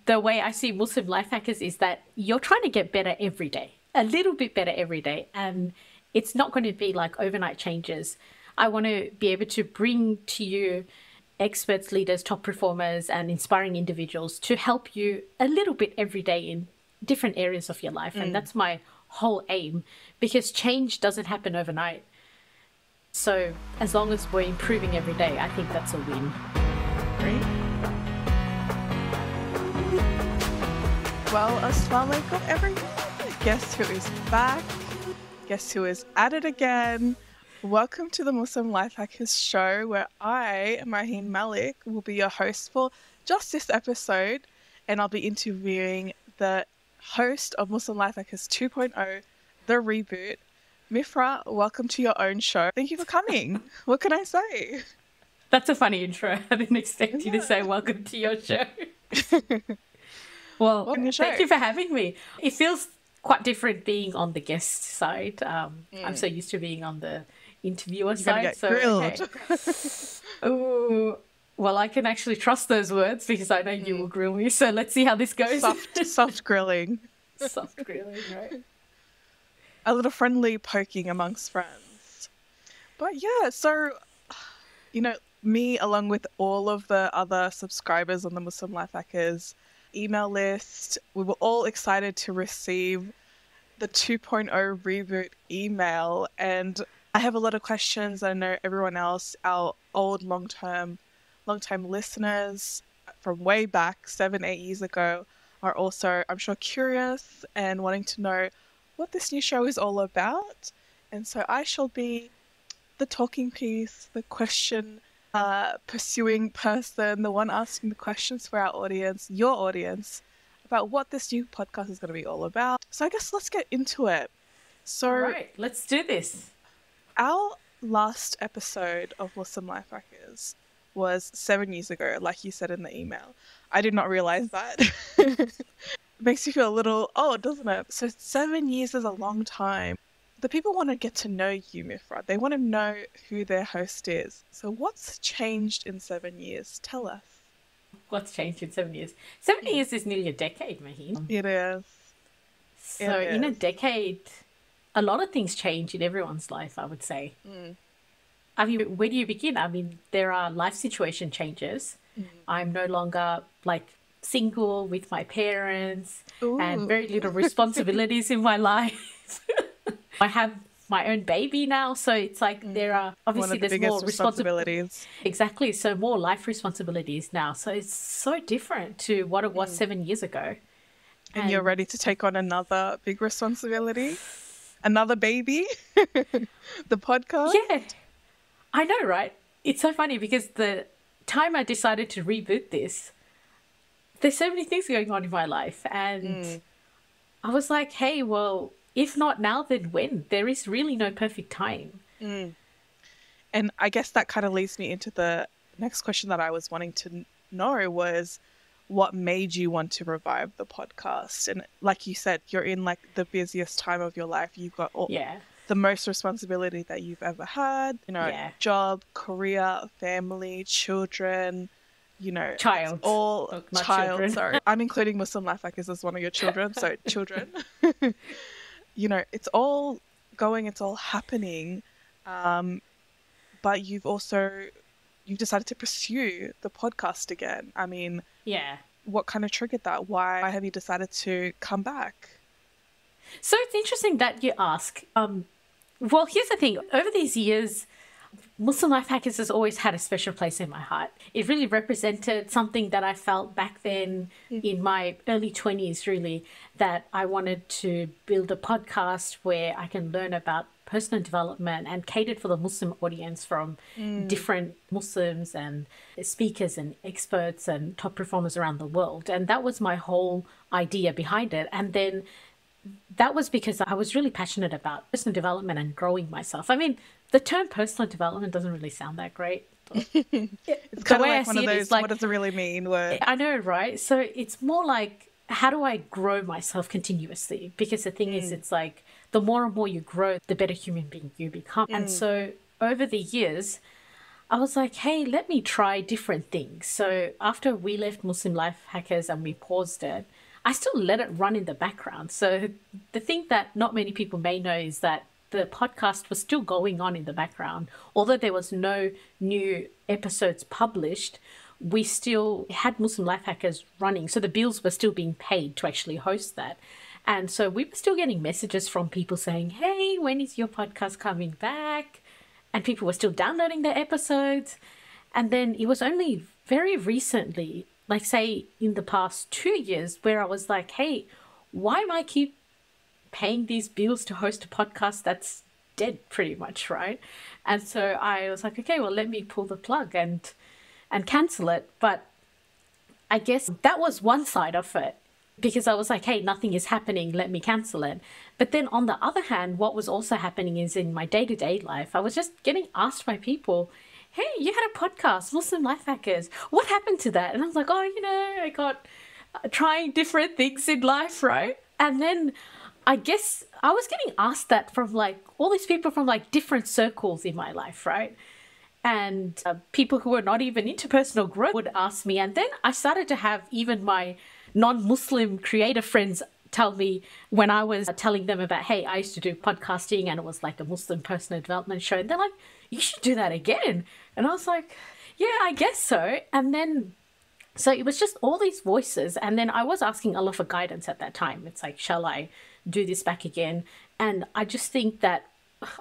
the way I see Muslim life hackers is that you're trying to get better every day, a little bit better every day. And it's not going to be like overnight changes. I want to be able to bring to you experts, leaders, top performers, and inspiring individuals to help you a little bit every day in different areas of your life. And that's my whole aim, because change doesn't happen overnight. So as long as we're improving every day, I think that's a win. Great. Well, assalamu alaikum everyone. Guess who is back? Guess who is at it again? Welcome to the Muslim Life Hackers show, where I, Maheen Malik, will be your host for just this episode, and I'll be interviewing the host of Muslim Life Hackers 2.0, the reboot. Mifrah, welcome to your own show. Thank you for coming. What can I say? That's a funny intro. I didn't expect you to say welcome to your show. Well, thank you for having me. It feels quite different being on the guest side. I'm so used to being on the interviewer side. Get grilled. Oh, well, I can actually trust those words because I know you will grill me. So let's see how this goes. Soft grilling. Soft grilling, right? A little friendly poking amongst friends. But yeah, so, me along with all of the other subscribers on the Muslim Life Hackers email list, we were all excited to receive the 2.0 reboot email, and I have a lot of questions. I know everyone else, our old long-time listeners from way back 7-8 years ago, are also, I'm sure, curious and wanting to know what this new show is all about. And so I shall be the talking piece, the question pursuing person, the one asking the questions for our audience, your audience, about what this new podcast is going to be all about. So I guess let's get into it. So, right, let's do this. Our last episode of Muslim Life Hackers was 7 years ago, like you said in the email. I did not realize that. It makes you feel a little odd, doesn't it? So 7 years is a long time. The people want to get to know you, Mifrah. They want to know who their host is. So what's changed in 7 years? Tell us. What's changed in 7 years? 7 years is nearly a decade, Maheen. It is. So in a decade, a lot of things change in everyone's life, I would say. I mean, where do you begin? I mean, there are life situation changes. I'm no longer single with my parents and very little responsibilities in my life. I have my own baby now, so it's there are obviously there's more responsibilities. Exactly, so more life responsibilities now. So it's so different to what it was 7 years ago. And you're ready to take on another big responsibility, another baby, the podcast. Yeah, I know, right? It's so funny because the time I decided to reboot this, there's so many things going on in my life, and I was like, hey, well, if not now, then when? There is really no perfect time. And I guess that kind of leads me into the next question that I was wanting to know was, what made you want to revive the podcast? And like you said, you're in the busiest time of your life. You've got the most responsibility that you've ever had, job, career, family, children, child. Child, sorry. I'm including Muslim Life Hackers as one of your children, so children. It's all going, it's all happening. But you've decided to pursue the podcast again. I mean, what kind of triggered that? Why have you decided to come back? So it's interesting that you ask. Well, here's the thing. Over these years, Muslim Life Hackers has always had a special place in my heart. It really represented something that I felt back then in my early 20s, really, that I wanted to build a podcast where I can learn about personal development and catered for the Muslim audience from different Muslims and speakers and experts and top performers around the world. And that was my whole idea behind it. And then that was because I was really passionate about personal development and growing myself. I mean, the term personal development doesn't really sound that great. It's kind of like one of those, what does it really mean? I know, right? So it's more like, how do I grow myself continuously? Because the thing is, it's the more and more you grow, the better human being you become. And so over the years, I was like, hey, let me try different things. So after we left Muslim Life Hackers and we paused it, I still let it run in the background. So the thing that not many people may know is that the podcast was still going on in the background. Although there was no new episodes published, we still had Muslim Life Hackers running. So the bills were still being paid to actually host that. And so we were still getting messages from people saying, hey, when is your podcast coming back? And people were still downloading their episodes. And then it was only very recently, like say in the past 2 years, where I was like, hey, why am I keep paying these bills to host a podcast that's dead pretty much, right? And so I was like, okay, well, let me pull the plug and cancel it. But I guess that was one side of it, because I was like, hey, nothing is happening, let me cancel it. But then on the other hand, what was also happening is in my day-to-day life, I was just getting asked by people, hey, you had a podcast, Muslim Life Hackers. What happened to that? And I was like, oh, I got trying different things in life, right? And then I guess I was getting asked that from like all these people from like different circles in my life, right? And people who were not even into personal growth would ask me. And then I started to have even my non-Muslim creator friends tell me, when I was telling them about, hey, I used to do podcasting and it was like a Muslim personal development show. And they're like, you should do that again. And I was like, yeah, I guess so. And then, so it was just all these voices. And then I was asking Allah for guidance at that time. It's like, shall I do this back again? And I just think that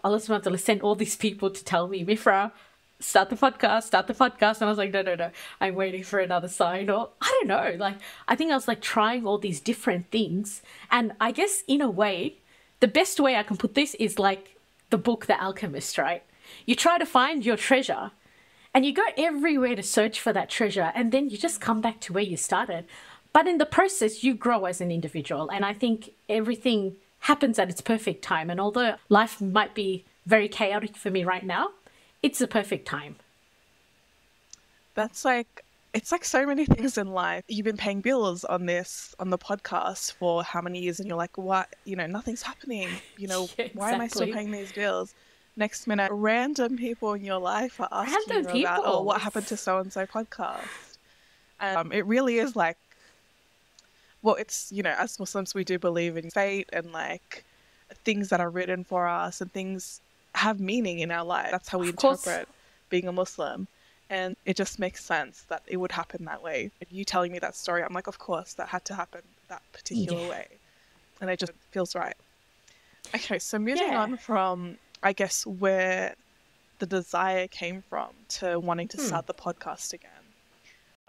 Allah subhanahu wa ta'ala sent all these people to tell me, Mifrah, start the podcast. And I was like, no, I'm waiting for another sign. Or I don't know, like, I think I was like trying all these different things. And I guess in a way, the best way I can put this is like the book, The Alchemist, right? You try to find your treasure and you go everywhere to search for that treasure. And then you just come back to where you started. But in the process, you grow as an individual. And I think everything happens at its perfect time. And although life might be very chaotic for me right now, it's the perfect time. That's like, it's like so many things in life. You've been paying bills on the podcast for how many years, and you're like, what? Nothing's happening. Yeah, why am I still paying these bills? Next minute, random people in your life are asking you about, oh, what happened to so-and-so podcast? And it really is like, well, it's, as Muslims, we do believe in fate and like things that are written for us and things have meaning in our life. That's how we interpret being a Muslim. And it just makes sense that it would happen that way. And you telling me that story, I'm like, of course, that had to happen that particular way. And it just feels right. Okay, so moving on from, I guess, where the desire came from to wanting to start the podcast again.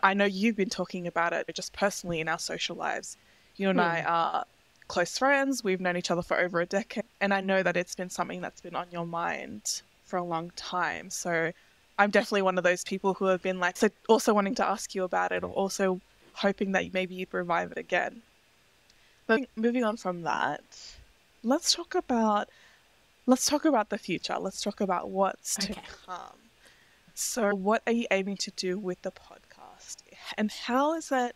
I know you've been talking about it just personally in our social lives. You and I are close friends. We've known each other for over a decade. And I know that it's been something that's been on your mind for a long time. So I'm definitely one of those people who have been like, so also wanting to ask you about it, or also hoping that maybe you'd revive it again. But moving on from that, let's talk about the future. Let's talk about what's to come. So what are you aiming to do with the podcast? And how is that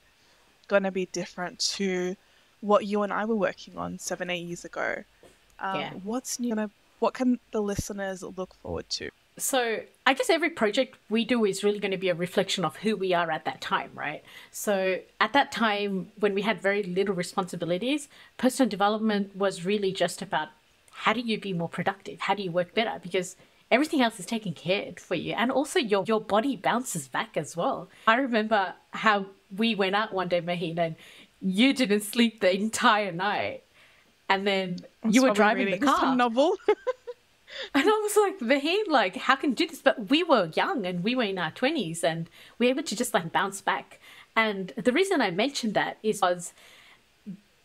going to be different to what you and I were working on 7-8 years ago? What's new? What can the listeners look forward to? So I guess every project we do is really going to be a reflection of who we are at that time, right? So at that time, when we had very little responsibilities, personal development was really just about how do you be more productive? How do you work better? Because everything else is taken care of for you. And also your body bounces back as well. I remember how we went out one day, Maheen, and you didn't sleep the entire night. And then you were driving the car. Some novel. And I was like, Maheen, like, how can you do this? But we were young and we were in our 20s and we were able to just like bounce back. And the reason I mentioned that is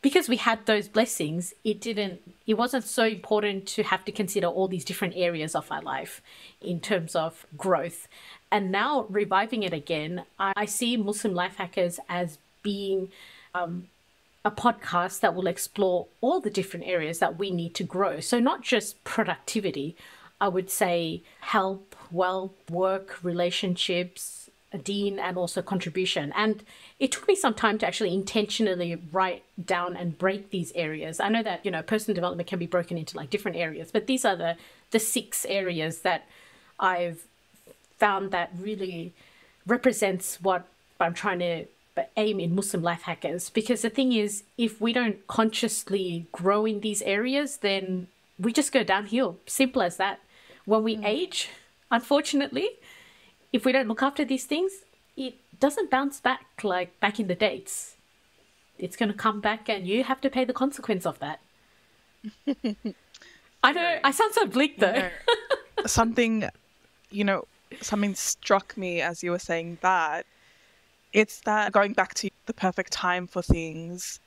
because we had those blessings, it wasn't so important to have to consider all these different areas of our life in terms of growth. And now reviving it again, I see Muslim Life Hackers as being a podcast that will explore all the different areas that we need to grow. So not just productivity, I would say health, wealth, work, relationships, deen, and also contribution. And it took me some time to actually intentionally write down and break these areas. I know that, personal development can be broken into like different areas, but these are the 6 areas that I've found that really represents what I'm trying to aim in Muslim life hackers. Because the thing is, if we don't consciously grow in these areas, then we just go downhill. Simple as that. When we age, unfortunately, if we don't look after these things, it doesn't bounce back like back in the days. It's going to come back and you have to pay the consequence of that. I know, I sound so bleak though. Something struck me as you were saying that. It's that going back to the perfect time for things.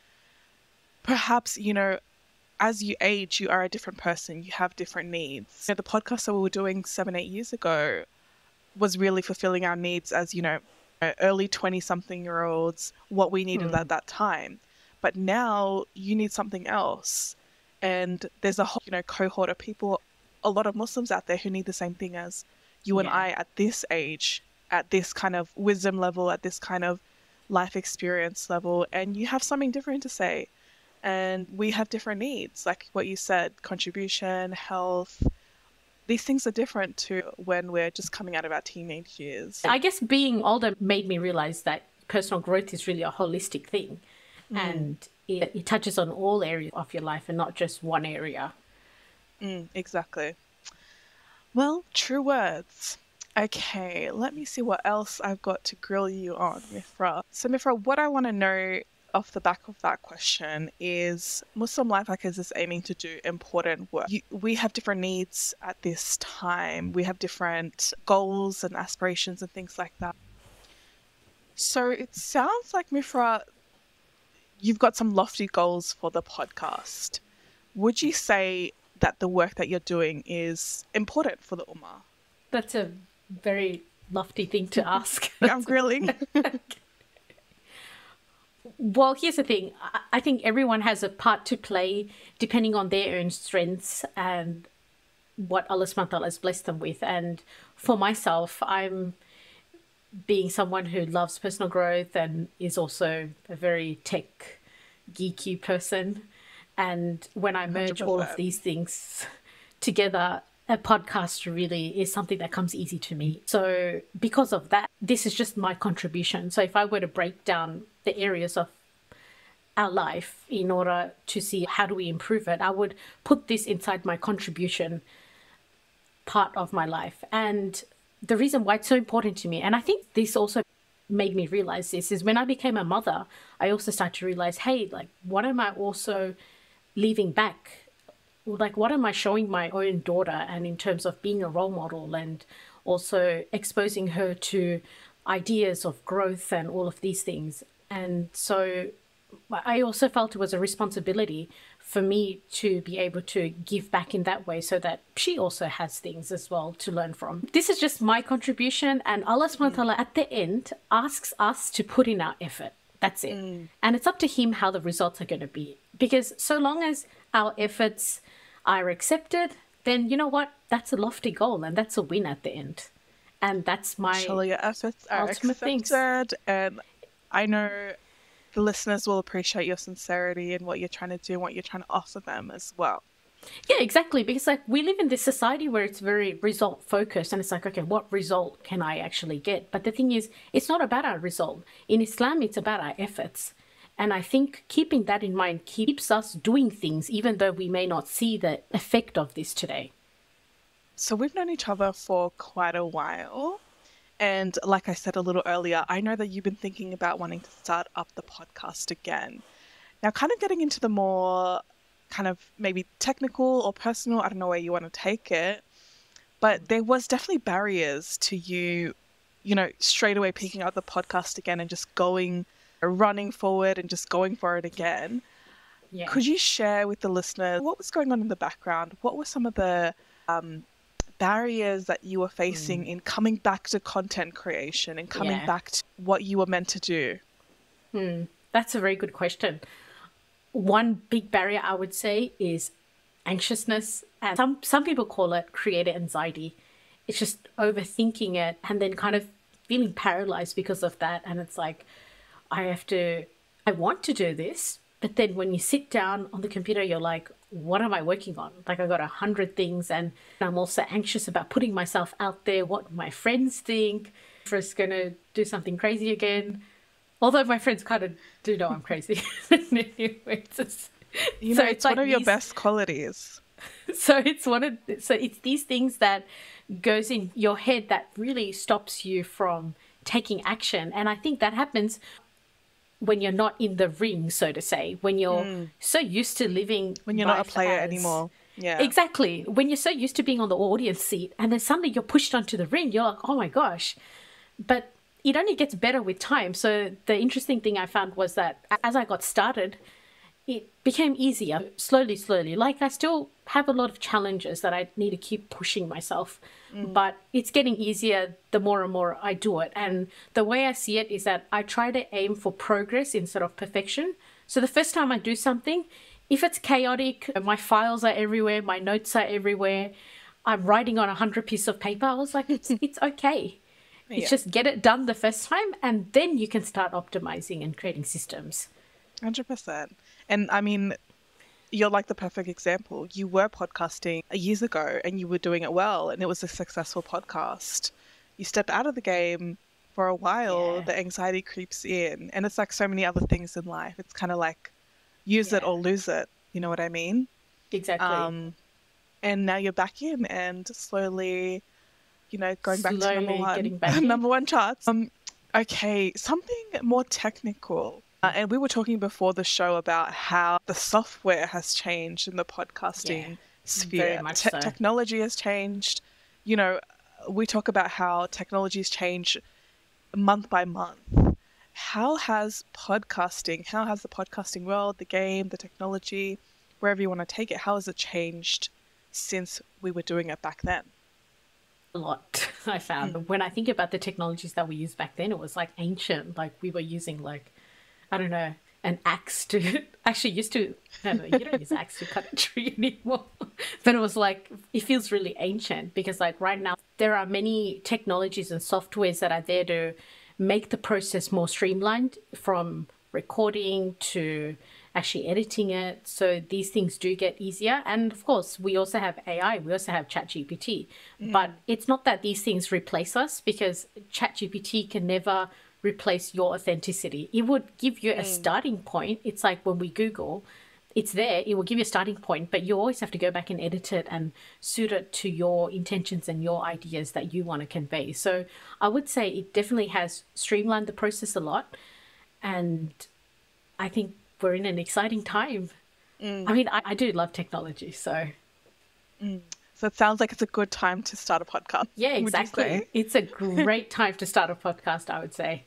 Perhaps, as you age, you are a different person. You have different needs. The podcast that we were doing 7-8 years ago was really fulfilling our needs as, early 20-something-year-olds, what we needed at that time. But now you need something else. And there's a whole, cohort of people, a lot of Muslims out there who need the same thing as you and I at this age, at this kind of wisdom level, at this kind of life experience level. And you have something different to say. And we have different needs, like what you said, contribution, health. These things are different to when we're just coming out of our teenage years. I guess being older made me realize that personal growth is really a holistic thing. And it touches on all areas of your life and not just one area. Exactly. Well, true words. Okay, let me see what else I've got to grill you on, Mifrah. So Mifrah, what I want to know off the back of that question is Muslim Life Hackers is aiming to do important work. We have different needs at this time. We have different goals and aspirations and things like that. So it sounds like, Mifrah, you've got some lofty goals for the podcast. Would you say that the work that you're doing is important for the Ummah? That's a very lofty thing to ask. I'm grilling. Well, here's the thing. I think everyone has a part to play depending on their own strengths and what Allah subhanahu wa ta'ala has blessed them with. And for myself, I'm being someone who loves personal growth and is also a very tech geeky person. And when I merge 100%. All of these things together, a podcast really is something that comes easy to me. So because of that, this is just my contribution. So if I were to break down the areas of our life in order to see how do we improve it, I would put this inside my contribution part of my life. And the reason why it's so important to me, and I think this also made me realize this, is when I became a mother, I also started to realize, hey, like, what am I also leaving back? Like, what am I showing my own daughter? And in terms of being a role model and also exposing her to ideas of growth and all of these things. And so I also felt it was a responsibility for me to be able to give back in that way so that she also has things as well to learn from. This is just my contribution, and Allah subhanahu wa ta'ala at the end asks us to put in our effort. That's it. And it's up to him how the results are going to be. Because so long as our efforts are accepted, then you know what? That's a lofty goal and that's a win at the end. And that's my surely your efforts are ultimate accepted. And I know the listeners will appreciate your sincerity and what you're trying to do and what you're trying to offer them as well. Yeah, exactly. Because like we live in this society where it's very result focused, and it's like, okay, what result can I actually get? But the thing is, it's not about our result. In Islam, it's about our efforts. And I think keeping that in mind keeps us doing things, even though we may not see the effect of this today. So we've known each other for quite a while. And like I said a little earlier, I know that you've been thinking about wanting to start up the podcast again. Now, kind of getting into the more kind of maybe technical or personal, I don't know where you want to take it, but there was definitely barriers to you, straight away picking up the podcast again and just running forward and just going for it again. Yeah. Could you share with the listeners what was going on in the background? What were some of the barriers that you were facing in coming back to content creation and coming back to what you were meant to do? That's a very good question. One big barrier I would say is anxiousness, and some people call it creator anxiety. It's just overthinking it and then kind of feeling paralyzed because of that. And it's like, I want to do this, but then when you sit down on the computer, you're like, what am I working on? Like I got 100 things, and I'm also anxious about putting myself out there. What my friends think. Mifrah's going to do something crazy again. Although my friends kind of do know I'm crazy. Anyway, it's it's one of your best qualities. So it's these things that goes in your head that really stops you from taking action. And I think that happens when you're not in the ring, so to say, when you're so used to living. When you're not a player anymore. Yeah. Exactly. When you're so used to being on the audience seat and then suddenly you're pushed onto the ring, you're like, oh my gosh. But it only gets better with time. So the interesting thing I found was that as I got started, it became easier slowly. Like I still have a lot of challenges that I need to keep pushing myself, but it's getting easier the more and more I do it. And the way I see it is that I try to aim for progress instead of perfection. So the first time I do something, if it's chaotic, my files are everywhere, my notes are everywhere, I'm writing on 100 pieces of paper, I was like, it's okay. It's just get it done the first time, and then you can start optimizing and creating systems. 100%. And I mean, you're like the perfect example. You were podcasting years ago and you were doing it well, and it was a successful podcast. You stepped out of the game for a while, the anxiety creeps in, and it's like so many other things in life. It's kind of like use it or lose it. You know what I mean? Exactly. And now you're back in and slowly, going back to getting back number one charts. Okay, something more technical. And we were talking before the show about how the software has changed in the podcasting sphere. Very much so. Technology has changed. We talk about how technology's changed month by month. How has the podcasting world, the game, the technology, wherever you want to take it, how has it changed since we were doing it back then? A lot, I found. When I think about the technologies that we used back then, it was like ancient. Like we were using I don't know, an axe to actually used to, no, you don't use axe to cut a tree anymore. But it was like, it feels really ancient because like right now there are many technologies and softwares that are there to make the process more streamlined, from recording to actually editing it. So these things do get easier. And of course, we also have AI, we also have ChatGPT. But it's not that these things replace us, because ChatGPT can never replace your authenticity. It would give you a starting point. It's like when we Google, it's there, it will give you a starting point, but you always have to go back and edit it and suit it to your intentions and your ideas that you want to convey. So I would say it definitely has streamlined the process a lot. And I think we're in an exciting time. I mean, I do love technology, so. So it sounds like it's a good time to start a podcast. Yeah, exactly. It's a great time to start a podcast, I would say.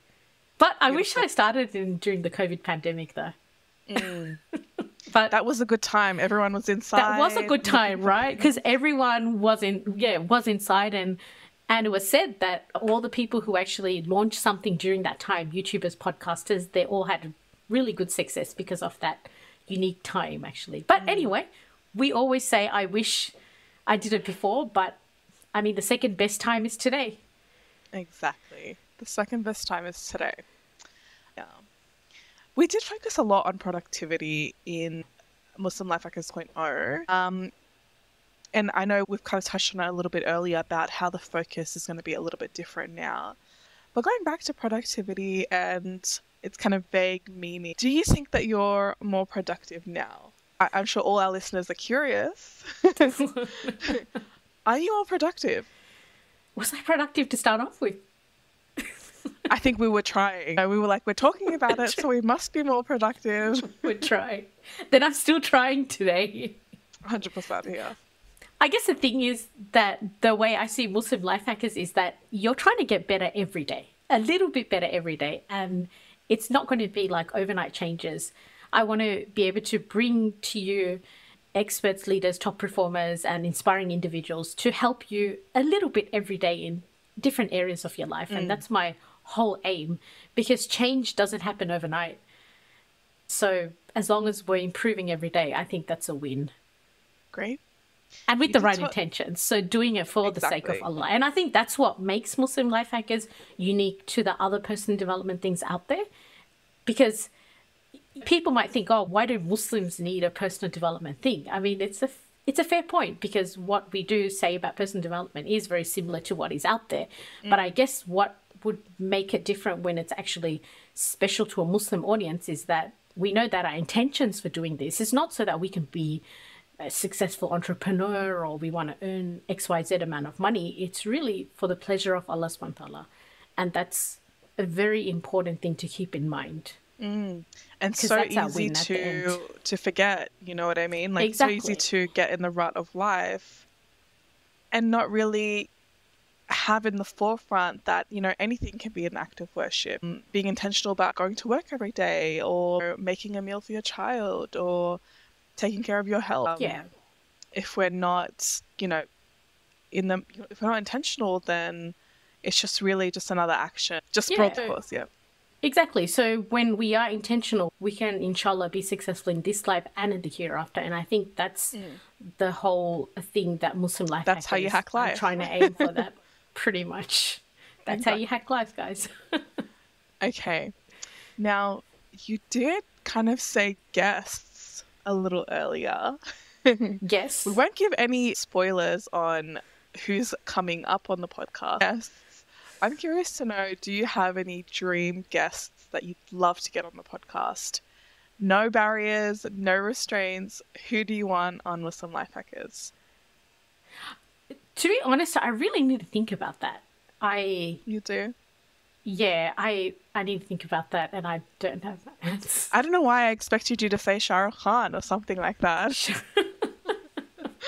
But I wish I started during the COVID pandemic, though. But that was a good time. Everyone was inside. That was a good time, right? Because everyone was inside, and it was said that all the people who actually launched something during that time, YouTubers, podcasters, they all had really good success because of that unique time, actually. But anyway, we always say, I wish I did it before, but I mean, the second best time is today. Exactly. The second best time is today. Yeah. We did focus a lot on productivity in Muslim Life Hackers 0.0. And I know we've kind of touched on it a little bit earlier about how the focus is going to be a little bit different now. But going back to productivity, and it's kind of vague meaning, do you think that you're more productive now? I'm sure all our listeners are curious. Are you more productive? Was I productive to start off with? I think we were trying. We were like, we're talking about it, so we must be more productive. We're trying. Then I'm still trying today. 100%, yeah. I guess the thing is that the way I see Muslim life hackers is that you're trying to get better every day, a little bit better every day. And it's not going to be like overnight changes. I want to be able to bring to you experts, leaders, top performers, and inspiring individuals to help you a little bit every day in different areas of your life. And that's my whole aim, because change doesn't happen overnight. So as long as we're improving every day, I think that's a win. Great. And with the right intentions. So doing it for the sake of Allah. And I think that's what makes Muslim life hackers unique to the other personal development things out there. Because People might think, oh, why do Muslims need a personal development thing? I mean, it's a fair point, because what we do say about personal development is very similar to what is out there. But I guess what would make it different when it's actually special to a Muslim audience is that we know that our intentions for doing this is not so that we can be a successful entrepreneur or we want to earn XYZ amount of money. It's really for the pleasure of Allah subhanahu wa ta'ala. And that's a very important thing to keep in mind. And so easy to forget, you know what I mean? Like, exactly. So easy to get in the rut of life and not really have in the forefront that, you know, anything can be an act of worship. Being intentional about going to work every day, or making a meal for your child, or taking care of your health. If we're not, you know, if we're not intentional, then it's just really just another action. Just broad course, Exactly. So when we are intentional, we can, inshallah, be successful in this life and in the hereafter. And I think that's the whole thing that Muslim life That's how you hack life. I'm trying to aim for that, pretty much. That's how you hack life, guys. Okay. Now, you did kind of say guests a little earlier. Yes. We won't give any spoilers on who's coming up on the podcast. Yes. I'm curious to know, do you have any dream guests that you'd love to get on the podcast? No barriers, no restraints. Who do you want on Muslim Life Hackers? To be honest, I really need to think about that. You do? Yeah, I need to think about that, and I don't have answers. I don't know why I expected you to say Shah Rukh Khan or something like that.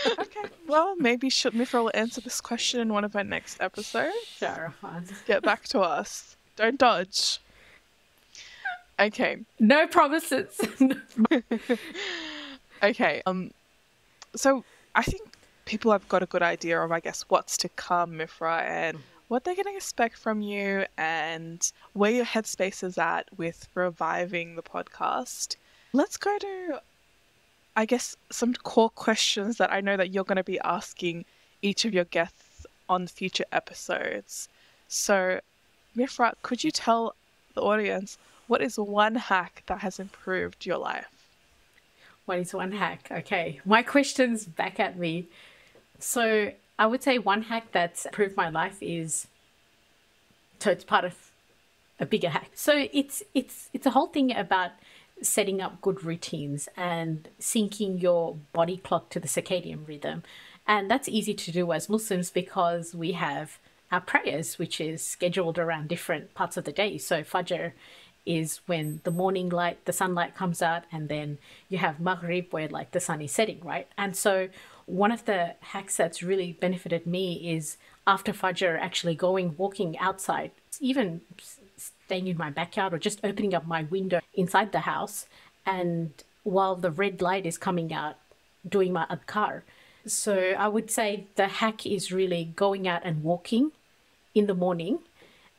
Okay, well, maybe Mifrah will answer this question in one of our next episodes. Sure. Get back to us. Don't dodge. Okay. No promises. Okay. So I think people have got a good idea of, I guess, what's to come, Mifrah, and what they're going to expect from you, and where your headspace is at with reviving the podcast. Let's go to, I guess, some core questions that I know that you're going to be asking each of your guests on future episodes. So, Mifrah, could you tell the audience, what is one hack that has improved your life? What is one hack? Okay, my question's back at me. So I would say one hack that's improved my life is, so it's part of a bigger hack. So it's a whole thing about setting up good routines and syncing your body clock to the circadian rhythm. And that's easy to do as Muslims because we have our prayers, which is scheduled around different parts of the day. So Fajr is when the morning light, the sunlight comes out, and then you have Maghrib where like the sun is setting, right? And so one of the hacks that's really benefited me is after Fajr actually walking outside, even staying in my backyard or just opening up my window inside the house, and while the red light is coming out, doing my adhkar. So I would say the hack is really going out and walking in the morning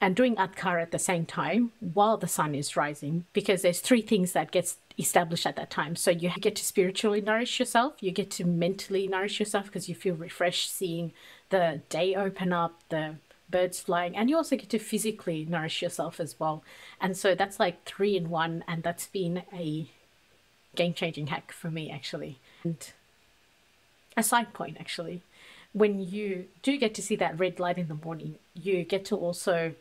and doing adhkar at the same time while the sun is rising, because there's three things that gets established at that time. So you get to spiritually nourish yourself, you get to mentally nourish yourself because you feel refreshed seeing the day open up, the birds flying, and you also get to physically nourish yourself as well. And so that's like 3 in 1, and that's been a game-changing hack for me, actually. And a side point, actually, when you do get to see that red light in the morning, you get to also,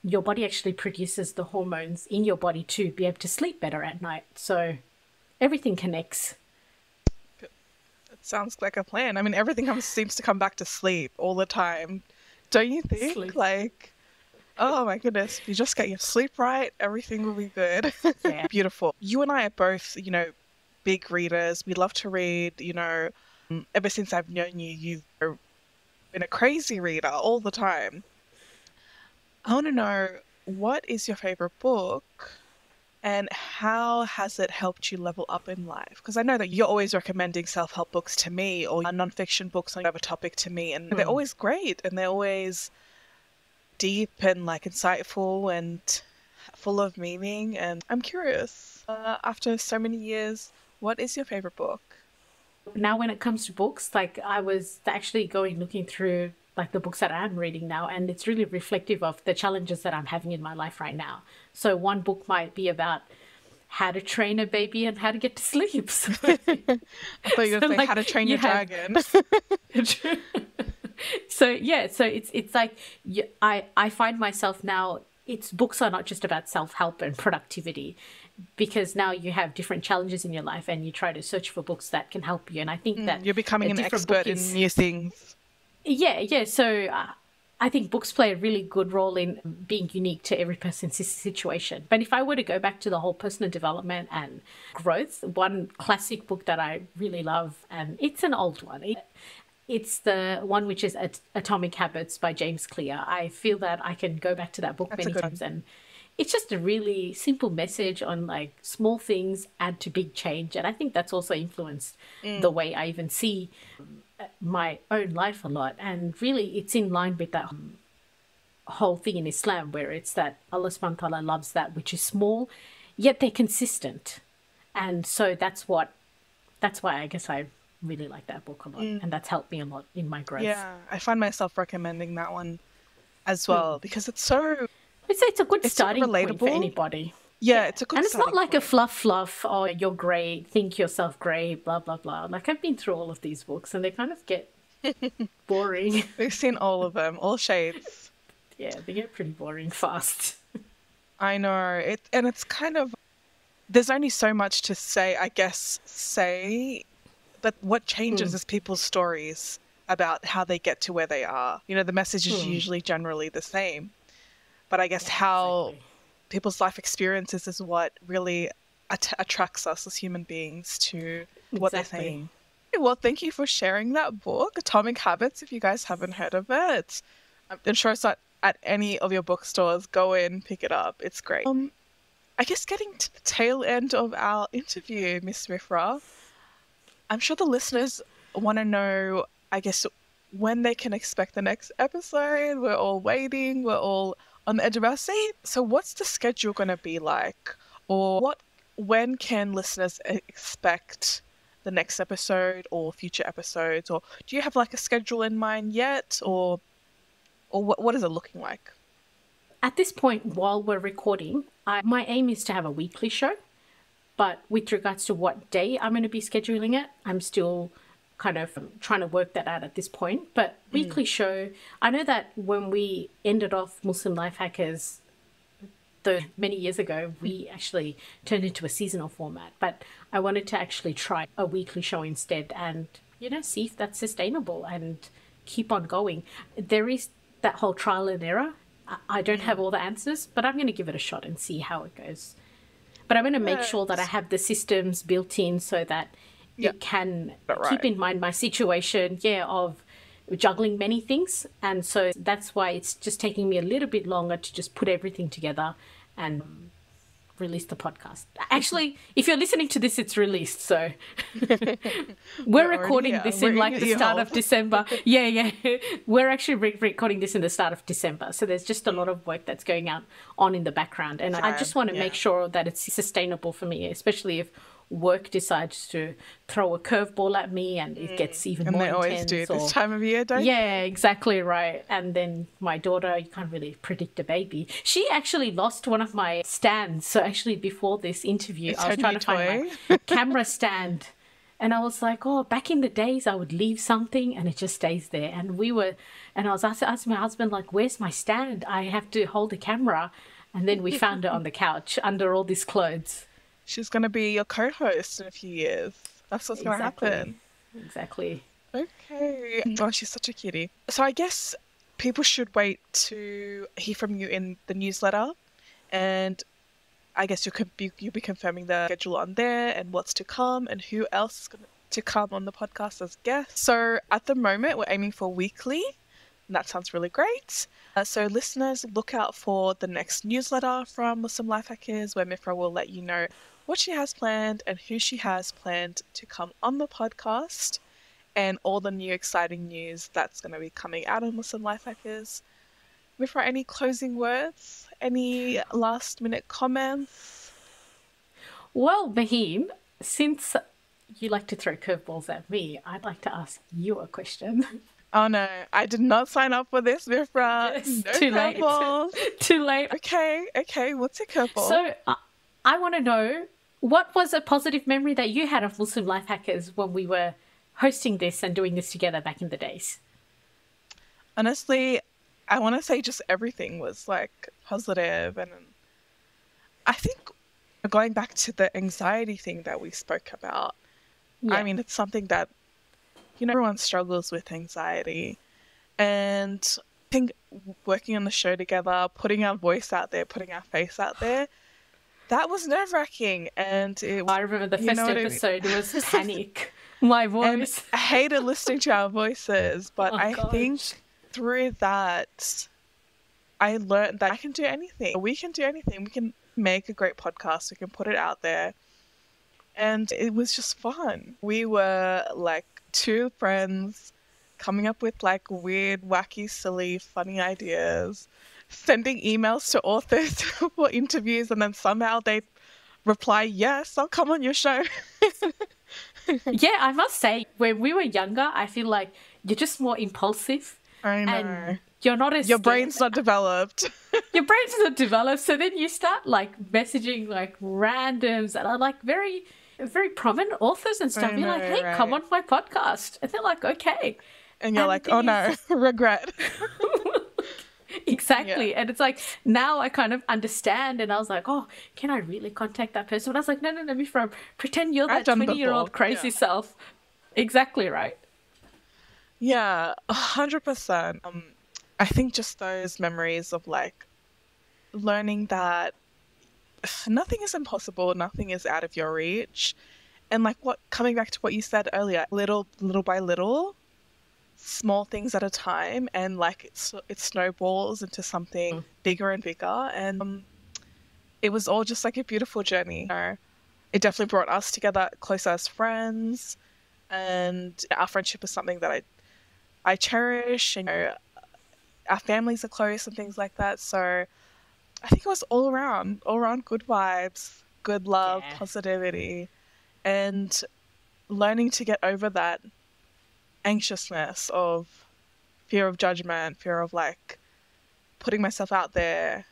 your body actually produces the hormones in your body to be able to sleep better at night. So everything connects. It sounds like a plan. I mean, everything seems to come back to sleep all the time. Don't you think? Sleep. Like, oh my goodness, if you just get your sleep right, everything will be good. Yeah. Beautiful. You and I are both, big readers. We love to read, ever since I've known you, you've been a crazy reader all the time. I want to know, what is your favorite book and how has it helped you level up in life? Because I know that you're always recommending self-help books to me or non-fiction books on whatever topic to me, and they're always great and they're always deep and like insightful and full of meaning. And I'm curious, after so many years, what is your favorite book? Now when it comes to books, like I was actually looking through like the books that I'm reading now, and it's really reflective of the challenges that I'm having in my life right now. So one book might be about how to train a baby and how to get to sleep. So, I thought you were going to say how to train your dragon. So it's like I find myself now, books are not just about self-help and productivity, because now you have different challenges in your life and you try to search for books that can help you. And I think that you're becoming an expert in new things. Yeah. So I think books play a really good role in being unique to every person's situation. But if I were to go back to the whole personal development and growth, one classic book that I really love, and it's an old one, it's the one which is Atomic Habits by James Clear. I feel that I can go back to that book many times, and it's just a really simple message on like small things add to big change. And I think that's also influenced the way I even see my own life a lot. And really it's in line with that whole thing in Islam, where it's that Allah subhanahu wa ta'ala loves that which is small, yet they're consistent. And so that's why I guess I really like that book a lot. And that's helped me a lot in my growth. Yeah, I find myself recommending that one as well, because it's so... It's a good starting point for anybody. Yeah, it's a good And it's not like point. a fluff, or you're great, think yourself great, blah, blah, blah. Like, I've been through all of these books and they kind of get boring. We've seen all of them, all shades. Yeah, they get pretty boring fast. I know. And it's kind of... There's only so much to say, but what changes is people's stories about how they get to where they are. You know, the message is usually generally the same. But I guess how people's life experiences is what really attracts us as human beings to what they're saying. Well, thank you for sharing that book, Atomic Habits. If you guys haven't heard of it, I'm sure it's not at any of your bookstores. Go in, pick it up. It's great. I guess getting to the tail end of our interview, Miss Mifrah, I'm sure the listeners want to know, I guess, when they can expect the next episode. We're all waiting. We're all on the edge of our seat. So what's the schedule going to be like? Or when can listeners expect the next episode or future episodes? Or do you have like a schedule in mind yet? Or what is it looking like? At this point, while we're recording, my aim is to have a weekly show. But with regards to what day I'm going to be scheduling it, I'm still kind of trying to work that out at this point. But weekly show, I know that when we ended off Muslim Life Hackers many years ago, we actually turned into a seasonal format. But I wanted to actually try a weekly show instead and, see if that's sustainable and keep on going. There is that whole trial and error. I don't have all the answers, but I'm going to give it a shot and see how it goes. But I'm going to make sure that I have the systems built in so that it can keep in mind my situation, of juggling many things. And so that's why it's just taking me a little bit longer to just put everything together and release the podcast. Actually, if you're listening to this, it's released. So we're recording this in like the start of December. Yeah. We're actually recording this in the start of December. So there's just a lot of work that's going on in the background. And I just want to make sure that it's sustainable for me, especially if work decides to throw a curveball at me and it gets even more intense. And they always do this time of year, don't they? Yeah, exactly right. And then my daughter, you can't really predict a baby. She actually lost one of my stands. So actually before this interview, I was trying to find my camera stand. And I was like, back in the days, I would leave something and it just stays there. And I was asking my husband, like, where's my stand? I have to hold the camera. And then we found it on the couch under all these clothes. She's going to be your co-host in a few years. That's what's going to happen. Exactly. Okay. Oh, she's such a cutie. So I guess people should wait to hear from you in the newsletter. And I guess you'll be confirming the schedule on there and what's to come and who else is going to come on the podcast as guests. So at the moment, we're aiming for weekly. And that sounds really great. So listeners, look out for the next newsletter from Muslim Life Hackers, where Mifrah will let you know what she has planned and who she has planned to come on the podcast and all the new exciting news that's going to be coming out of Muslim Life Hackers. Mifrah, any closing words? Any last minute comments? Well, Maheen, since you like to throw curveballs at me, I'd like to ask you a question. Oh no, I did not sign up for this, Mifrah. Yes, no too late. Too late. Okay, what's a curveball? So I want to know What was a positive memory that you had of Muslim Life Hackers when we were hosting this and doing this together back in the days? Honestly, I want to say just everything was like positive, and I think going back to the anxiety thing that we spoke about, Yeah. I mean, it's something that, everyone struggles with anxiety. And I think working on the show together, putting our voice out there, putting our face out there, that was nerve-wracking. And I remember the first episode, it was panic. My voice. And I hated listening to our voices, but I think through that, I learned that I can do anything. We can do anything. We can make a great podcast. We can put it out there. And it was just fun. We were like two friends coming up with like weird, wacky, silly, funny ideas, sending emails to authors for interviews, and then somehow they reply, yes, I'll come on your show. Yeah, I must say, when we were younger, I feel like you're just more impulsive. I know. And you're not as Your brain's not developed. Your brain's not developed, so then you start like messaging like randoms that are like very, very prominent authors and stuff. You're like, hey, come on my podcast. And they're like, okay. And you're like, oh no, regret. Exactly. Yeah. And it's like, now I kind of understand. And I was like, oh, can I really contact that person? But I was like, no, Mifrah, pretend you're that 20-year-old crazy self. Exactly right. Yeah, 100%. I think just those memories of like learning that nothing is impossible, nothing is out of your reach. And like coming back to what you said earlier, little by little, small things at a time, and like it snowballs into something bigger and bigger. And it was all just like a beautiful journey. It definitely brought us together closer as friends, and our friendship is something that I cherish, and our families are close and things like that. So I think it was all around good vibes, good love, positivity, and learning to get over that anxiousness of fear of judgment, fear of like putting myself out there,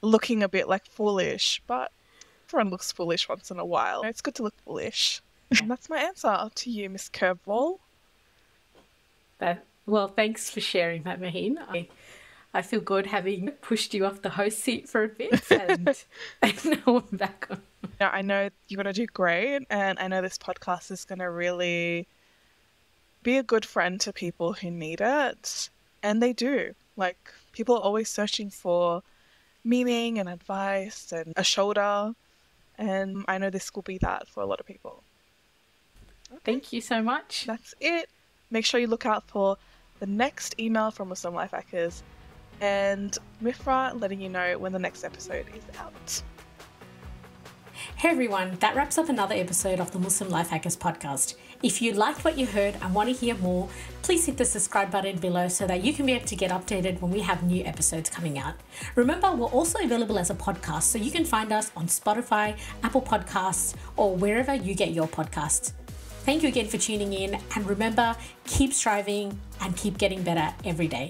looking a bit like foolish, but everyone looks foolish once in a while. It's good to look foolish. And that's my answer to you, Miss Curveball. Well, thanks for sharing that, Maheen. I feel good having pushed you off the host seat for a bit, and now I'm back on. Yeah, I know you're going to do great, and I know this podcast is going to really be a good friend to people who need it, and they do. Like, people are always searching for meaning and advice and a shoulder, and I know this will be that for a lot of people. Okay. Thank you so much. That's it. Make sure you look out for the next email from Muslim Life Hackers, and Mifrah letting you know when the next episode is out. Hey everyone, that wraps up another episode of the Muslim Life Hackers podcast. If you liked what you heard and want to hear more, please hit the subscribe button below so that you can be able to get updated when we have new episodes coming out. Remember, we're also available as a podcast, so you can find us on Spotify, Apple Podcasts, or wherever you get your podcasts. Thank you again for tuning in, and remember, keep striving and keep getting better every day.